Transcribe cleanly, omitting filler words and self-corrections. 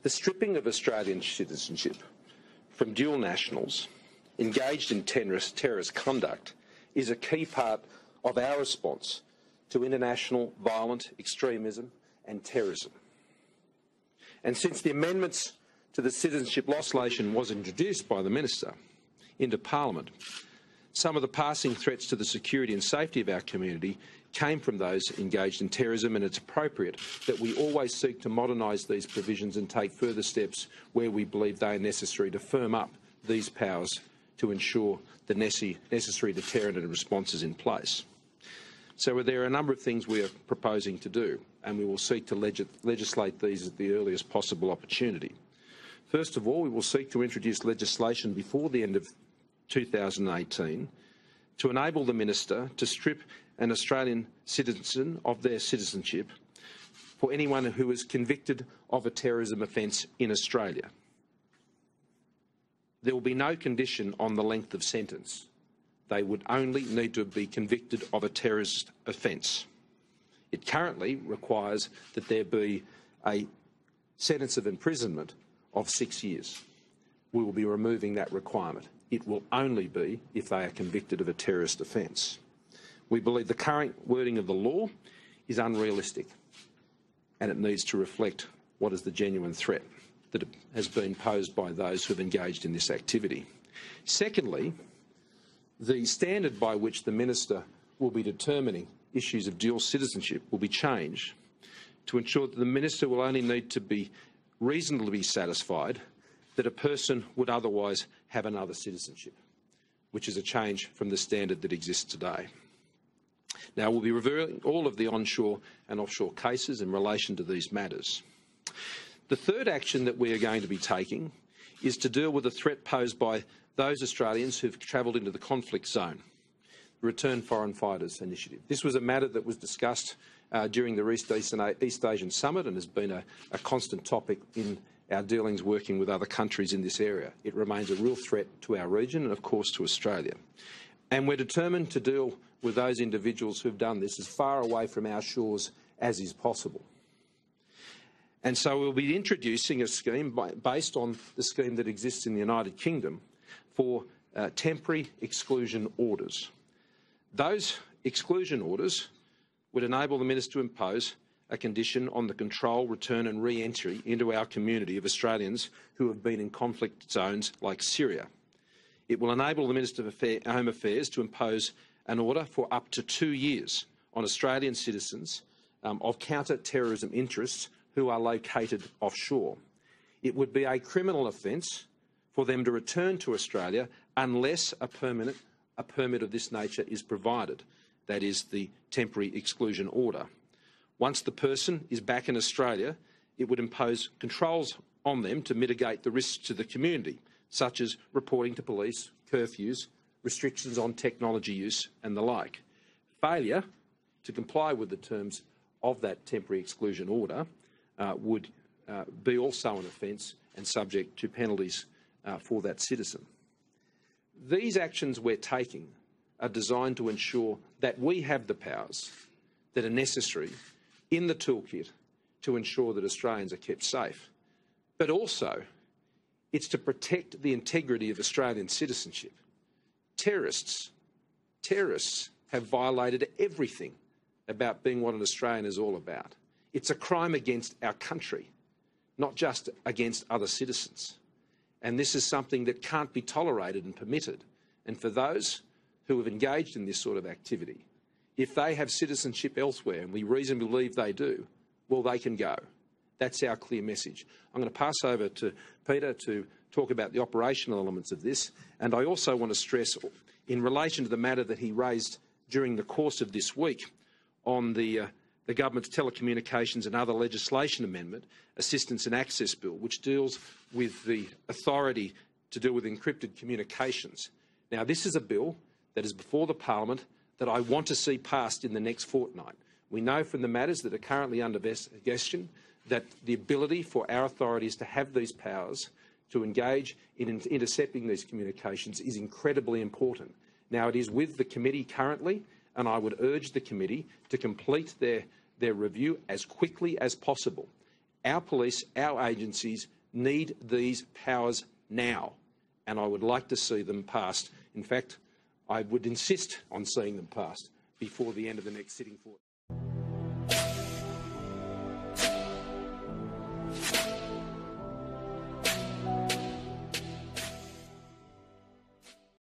The stripping of Australian citizenship from dual nationals engaged in terrorist conduct is a key part of our response to international violent extremism and terrorism. And since the amendments to the citizenship legislation was introduced by the Minister into Parliament, some of the passing threats to the security and safety of our community came from those engaged in terrorism, and it's appropriate that we always seek to modernise these provisions and take further steps where we believe they are necessary to firm up these powers to ensure the necessary deterrent and responses in place. So there are a number of things we are proposing to do, and we will seek to legislate these at the earliest possible opportunity. First of all, we will seek to introduce legislation before the end of 2018 to enable the Minister to strip an Australian citizen of their citizenship for anyone who is convicted of a terrorism offence in Australia. There will be no condition on the length of sentence. They would only need to be convicted of a terrorist offence. It currently requires that there be a sentence of imprisonment of 6 years. We will be removing that requirement. It will only be if they are convicted of a terrorist offence. We believe the current wording of the law is unrealistic, and it needs to reflect what is the genuine threat that has been posed by those who have engaged in this activity. Secondly, the standard by which the Minister will be determining issues of dual citizenship will be changed to ensure that the Minister will only need to be reasonably satisfied that a person would otherwise have another citizenship, which is a change from the standard that exists today. Now, we'll be reviewing all of the onshore and offshore cases in relation to these matters. The third action that we are going to be taking is to deal with the threat posed by those Australians who've travelled into the conflict zone, the Return Foreign Fighters Initiative. This was a matter that was discussed during the East Asian Summit and has been a constant topic in our dealings working with other countries in this area. It remains a real threat to our region and, of course, to Australia. And we're determined to deal with those individuals who've done this as far away from our shores as is possible. And so we'll be introducing a scheme based on the scheme that exists in the United Kingdom for temporary exclusion orders. Those exclusion orders would enable the Minister to impose a condition on the control, return and re-entry into our community of Australians who have been in conflict zones like Syria. It will enable the Minister of Home Affairs to impose an order for up to 2 years on Australian citizens of counter-terrorism interests who are located offshore. It would be a criminal offence for them to return to Australia unless a permit of this nature is provided, that is, the temporary exclusion order. Once the person is back in Australia, it would impose controls on them to mitigate the risks to the community, such as reporting to police, curfews, restrictions on technology use and the like. Failure to comply with the terms of that temporary exclusion order would be also an offence and subject to penalties for that citizen. These actions we're taking are designed to ensure that we have the powers that are necessary in the toolkit to ensure that Australians are kept safe. But also, it's to protect the integrity of Australian citizenship. Terrorists have violated everything about being what an Australian is all about. It's a crime against our country, not just against other citizens. And this is something that can't be tolerated and permitted. And for those who have engaged in this sort of activity, if they have citizenship elsewhere, and we reasonably believe they do, well, they can go. That's our clear message. I'm going to pass over to Peter to talk about the operational elements of this. And I also want to stress, in relation to the matter that he raised during the course of this week on the government's telecommunications and other legislation amendment, Assistance and Access Bill, which deals with the authority to deal with encrypted communications. Now, this is a bill that is before the Parliament that I want to see passed in the next fortnight. We know from the matters that are currently under investigation that the ability for our authorities to have these powers to engage in intercepting these communications is incredibly important. Now, it is with the committee currently, and I would urge the committee to complete their review as quickly as possible. Our police, our agencies need these powers now, and I would like to see them passed. In fact, I would insist on seeing them passed before the end of the next sitting for.